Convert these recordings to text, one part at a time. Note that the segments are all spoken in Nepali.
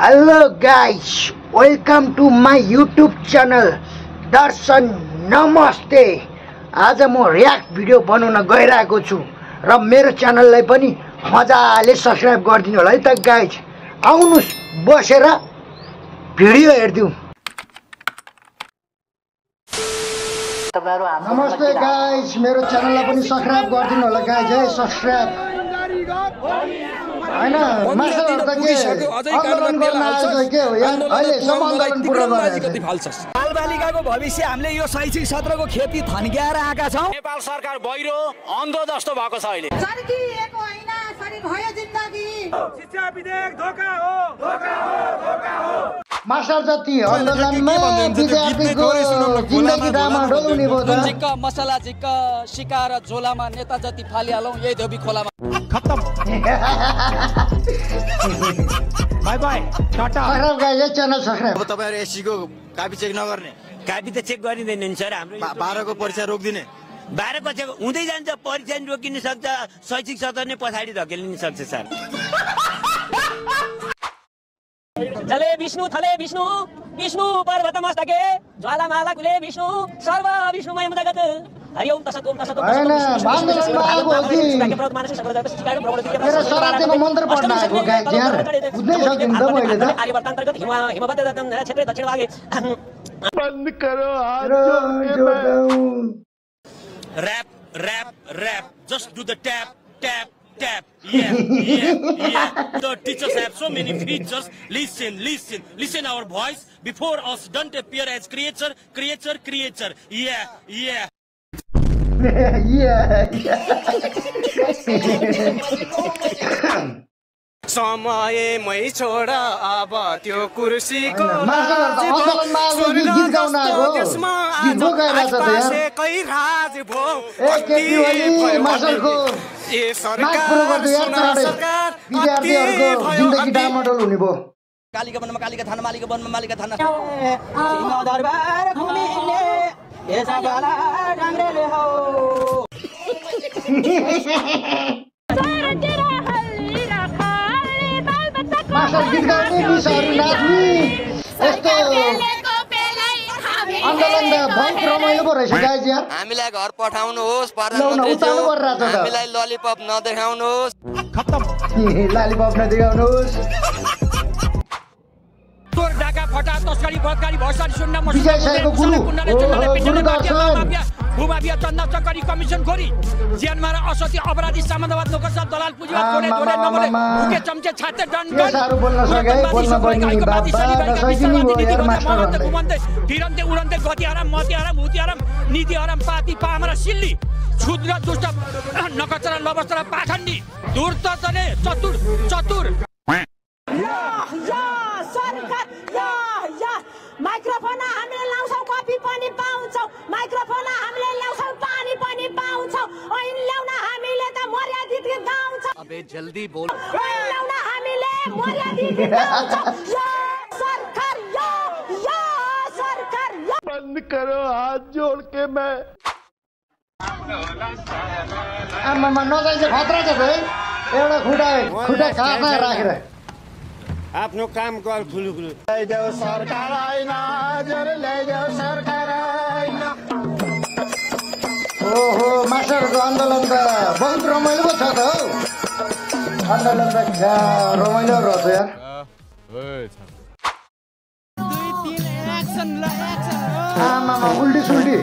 Hello guys, welcome to my YouTube channel. दर्शन नमस्ते। आज म रियाक्ट भिडियो बनाउन गइरहेको छु र मेरो च्यानललाई पनि मजाले सब्स्क्राइब गरिदिनु होला है त गाइज। आउनुस् बसेर भिडियो हेर्दियौ। नमस्ते गाइज, मेरो च्यानललाई पनि सब्स्क्राइब गरिदिनु होला गाइज है, सब्स्क्राइब। हैन मान्छेहरु त के आन्दोलन गर्न आएको के हो यार, अहिले समान्दोलन पुरा गरेको बालबालिकाको भविष्य हामीले यो शैक्षिक सत्रको खेती थन्क्याएर आएका छौं। नेपाल सरकार बहिरो अन्धो जस्तो भएको छ अहिले। सर्किएको हैन, सरी भयो जिन्दगी। शिक्षा विधेयक धोका हो, धोका हो, धोका हो। मास्टर जति आन्दोलनमा विद्यार्थीको जिन्दगी डामाडोल हुने भयो त। झिक्क मसला झिक्क शिकार झोलामा नेता जति फालिहालौं यही धोबी खोलामा। खत्म। Bye bye tata. Subscribe guys, यो च्यानल सब्स्क्राइब। अब तपाईहरु एससी को कापी चेक नगर्ने, कापी त चेक गरिँदैन नि सर। हाम्रो 12 को परीक्षा रोक्दिने। 12 को चेक हुँदै जान्छ, परीक्षा नि रोकिन सक्छ, शैक्षिक सत्र नै पछाडी धकेलिन सक्छ सर। जले विष्णु थले विष्णु विष्णु पर्वत मस्तके ज्वालामाला कुले विष्णु सर्व विष्णुमय जगत हरि ओम तसत् ओम तसत् ओम हैन आन्दोलनमा आएको हो कि मेरो शराब्दीमा मन्त्र पढ्न आएको गाइज यार, बुझ्नै सकिन्न त मैले त। आर्यवर्तान्तर्गत हिमवत क्षेत्र दक्षिण भागे बंद करो हाथ जोडौं। Rap, rap, rap. Just do the tap, tap, tap. Yeah, yeah, yeah. The teachers have so many features. Listen, listen, listen our voice. Before us, don't appear as creature, creature, creature. Yeah, yeah. समयमै छोड अब त्यो कुर्सीको जिन्दगी डामाडोल हुने भयो। कालीका वनमा कालीका थाना मालीका वनमा मालीका थाना सिंह दरबार घुमिले एसा बाला डाङ्ग्रेले हो। मास्टर गीत गाउने मिसहरू नाच्ने यस्तो आन्दोलन त बहुत रमाइलो पो रहेछ गाइज यार। हामीलाई घर पठाउनुहोस्, हामीलाई ललिपप नदेखाउनुहोस्। खत्म। लालीपप नदेखाउनुहोस्। तोर ढाका फटा तस्करी बदकारी भर्सरी सुन्न विजय साईको गुरु भूमाफिया चन्दा चक्करी कमिसन खोरी ज्यानमा र असत्य अपराधी सामन्तवाद नोकरसाथ दलाल पुँजीवाद कोरे दोरे नबोले भुके चम्चे छाते डन्डन सारो बोल्न सके बोल्न पनि बाबा नसकिनी हो यार मास्टर घुमन्ते फिरन्ते उडन्ते गति हराम मति हराम हुति हराम नीति हराम पाती पामरा सिल्ली क्षुद्र दुष्ट नकचरा लबस्तर पाखण्डी धूर्त तने चतुर चतुर। माइक्रोफोन हामीले लाउँछौँ, कफी पनि पाउँछौँ, माइक्रोफोन हामीले ल्याउँछौँ, पानी पनि पाउँछौँ, ऐन ल्याउन हामीले त मर्यादित गाउँछौँ। अबे जल्दी बोल। ऐन ल्याउन हामीले मर्यादित गाउँछौँ। यो सरकार, यो सरकार, बंद करो हाथ जोड़ के मैं। आमामा नजाइन्छ खतरा छ है। एउटा खुट्टा काट्न राखेर आफ्नो काम गर खुलुखुलु। ल्याइदेऊ सरकार आइन, हजुर ल्याइदेऊ सरकार आइन। ओहो मास्टरको आन्दोलन त बहुत रमाइलो छ त हौ। आन्दोलन त रमाइलो रहेछ यार। आमामा उल्टी सुल्टी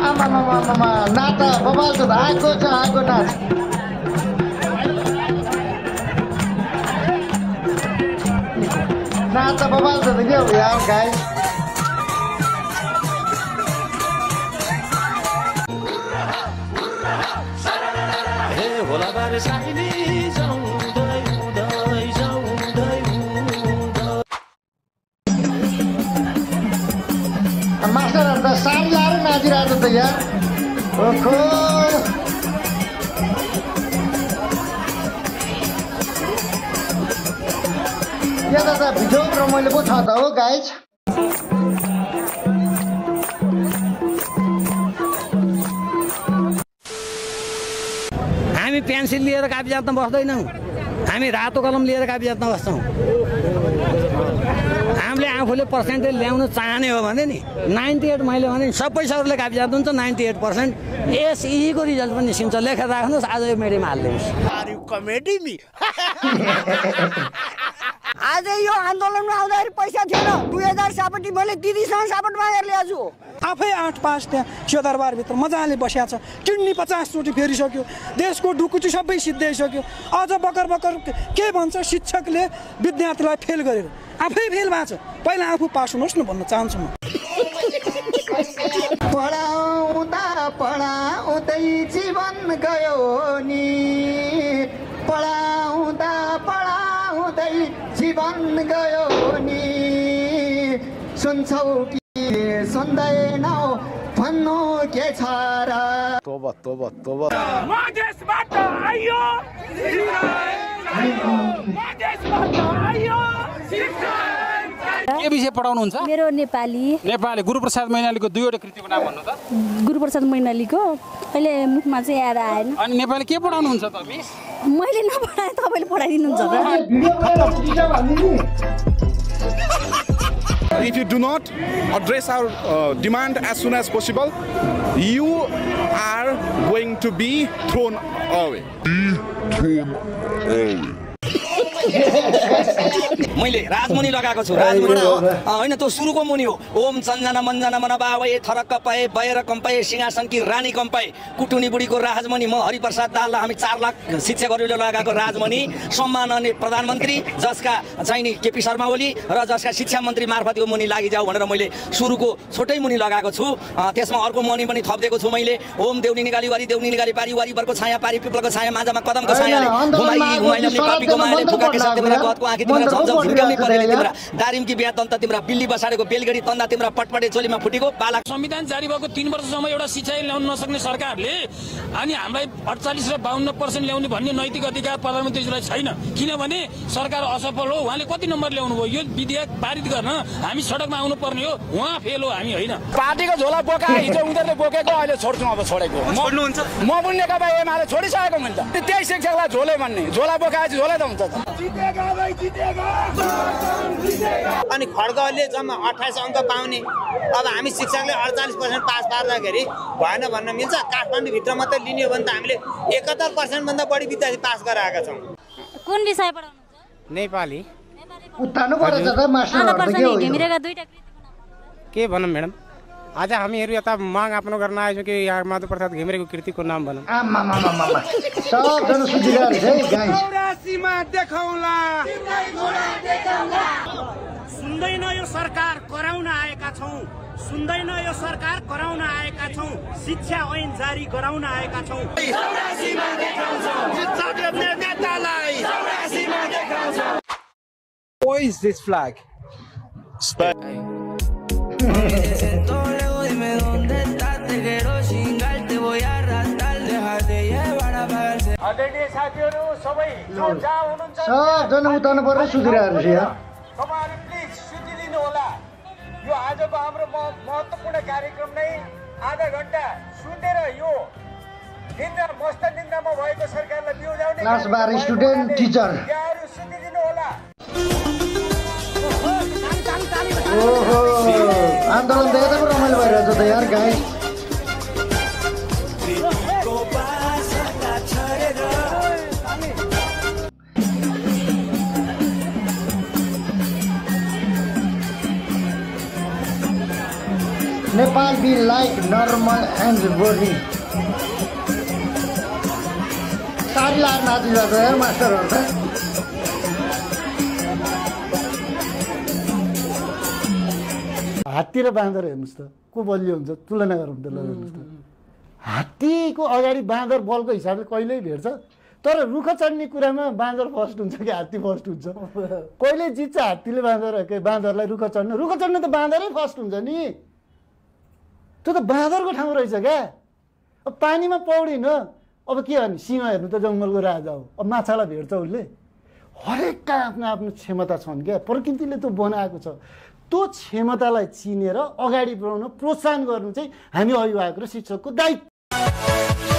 आमामा नाता बबाल त आएको छ, आएको नाच। नाता बबाल छ त के हो यार गाइस। मास्टरहरु त साडी लाएर नाचिरहेको त यार। ओखो यहाँ त भिडियो रमाइलो पो छ त हो गाइज हामी पेन्सिल लिएर कापी जात्न बस्दैनौँ हामी रातो कलम लिएर कापी जात्न बस्छौँ हामीले आफूले पर्सेन्टेज ल्याउन चाहने हो भने नि 98 मैले भने सबै सरले कापी जानुहुन्छ 98% एसई को रिजल्ट पनि निस्किन्छ लेखेर राख्नुहोस् आज यो मेडीमा हालिदिनुहोस् आज यो आन्दोलनमा आउँदाखेरि पैसा थिएन 2067 मैले दिदीसँग सापट मागेर ल्याएको छु आफै 8 पास त्यहाँ सियोदरबारभित्र मजाले बस्या छ किडनी 50 चोटि फेरिसक्यो देशको ढुकुटी सबै सिद्ध्याइसक्यो अझ बकर के भन्छ शिक्षकले विद्यार्थीलाई फेल गरेर आफै फेल भएको छ पहिला आफू पास हुनुहोस् न भन्न चाहन्छु म पढाउँदै जीवन गयो नि पढाउँदै जीवन गयो नि सुन्छौ कि सुन्दैनौ भन्नु के छ र तोबा मधेसबाट आइयो मधेसबाट आइयो के विषय पढाउनुहुन्छ मेरो नेपाली गुरुप्रसाद मैनालीको दुईवटा कृतिको नाम भन्नु त गुरुप्रसाद मैनालीको अहिले मुखमा चाहिँ याद आएन अनि नेपाली के पढाउनुहुन्छ त मिस मैले नपढाए तपाईले पढाइदिनुहुन्छ If you do not address our demand as soon as possible, you are going to be thrown away. मैले राजमुनि लगाएको छु राजमुनि हैन त्यो सुरुको मुनि हो ओम चञ्जना मञ्जना मन बावै थरक्क पाए बयर कम्पाए सिंहासन की रानी कम्पाए कुटुनी बुढीको राजमुनि म हरिप्रसाद दाल हामी 4 लाख शिक्षकहरूले लगाएको राजमुनि सम्माननीय प्रधानमन्त्री जसका चाहिँ नि केपी शर्मा ओली र जसका शिक्षा मन्त्री मार्फत यो मुनि लागि जाऊ भनेर मैले सुरुको छोटै मुनि लगाएको छु त्यसमा अर्को मुनि पनि थप्दिएको छु मैले ओम देउनी निगाली वारी देउनी निगाली पारी वारी बरको छाया पारी पिपलको छाया माजामा कदमको छायाले घुमाइले पापीको मायाले फुकाके साथ तिम्रो गतको आँखी तिम्रो झमझम फुर्काउने परेले तिम्रो दारिमकी बिहा तन्त तिम्रो बिल्ली बसाडेको बेलगडी तन्दा तिम्रो पटपटे चोलीमा फुटेको बालक संविधान जारी भएको 3 वर्षसम्म एउटा शिक्षा ल्याउन नसक्ने सरकारले अनि हामीलाई 48 र 52% ल्याउने भन्ने नैतिक अधिकार प्रधानमन्त्रीज्यूलाई छैन किनभने सरकार असफल हो उहाँले कति नम्बर ल्याउनु भयो यो विधेयक पारित गर्न हामी सडकमा आउनु पर्ने हो उहाँ फेल हो हामी होइन पार्टीको झोला बोका हिजो उनीहरूले बोकेको अहिले छोड्छु अब छोडेको छोड्नुहुन्छ म पनि नेकपा एमाले छोडिसकेको मैले त त्यही शिक्षकलाई झोले भन्ने झोला बोकाएपछि झोले त हुन्छ अनि खड्गले जम्मा 28 अङ्क पाउने अब हामी शिक्षकले 48% पास पार्दाखेरि भएन भन्न मिल्छ काठमाडौँ भित्र मात्रै लिने हो भने त हामीले 71% भन्दा बढी विद्यार्थी पास गराएका छौँ कुन विषय पढाउनुहुन्छ नेपाली उतार्नु पर्छ त मास्टरहरुले घिमिरेका दुईटा के भनौँ म्याडम आज हामीहरू यता माग आफ्नो गर्न आएछौँ कि यहाँ माधव प्रसाद घिमिरेको कृतिको नाम भनौँ सबजना सुझिरहेको छ है गाइस सुन्दैन यो सरकार कराउन आएका छौँ सुन्दैन यो सरकार कराउन आएका छौँ शिक्षा ऐन जारी गराउन आएका छौँ What is this flag? आदरणीय साथीहरू सबै जहाँ हुनुहुन्छ सबजना उतार्नु पर्छ सुधिरहेको छ यार तपाईहरु प्लिज सुतिदिनु होला यो आजको हाम्रो महत्त्वपूर्ण कार्यक्रम नै आधा घण्टा सुतेर यो निन्द्रा मस्त निन्द्रामा भएको सरकारलाई बिउजाउने क्लास 12 स्टुडेन्ट टिचर यहाँहरु सुतिदिनु होला ओहो आन्दोलन त यता पो रमाइलो भइरहेछ त यार guys Nepal be like normal and boring. सारी लार नाचिरहेको यार मास्टरहरु त हात्ती र बाँदर हेर्नुस् त को बलियो हुन्छ तुलना गरौँ त ल हेर्नुस् त हात्तीको अगाडि बाँदर बलको हिसाबले कहिल्यै भेट्छ तर रुख चढ्ने कुरामा बाँदर फर्स्ट हुन्छ कि हात्ती फर्स्ट हुन्छ कहिले जित्छ हात्तीले बाँदरलाई रुख चढ्न त बाँदरै फर्स्ट हुन्छ नि त्यो त बाँदरको ठाउँ रहेछ क्या अब पानीमा पौडिन अब के भने सिंह हेर्नु त जङ्गलको राजा हो अब माछालाई भेट्छ उसले हरेकका आफ्नो आफ्नो क्षमता छन् क्या, प्रकृतिले त बनाएको छ। त्यो क्षमतालाई चिनेर अगाडि बढाउन प्रोत्साहन गर्नु चाहिँ हामी अभिभावक र शिक्षकको दायित्व।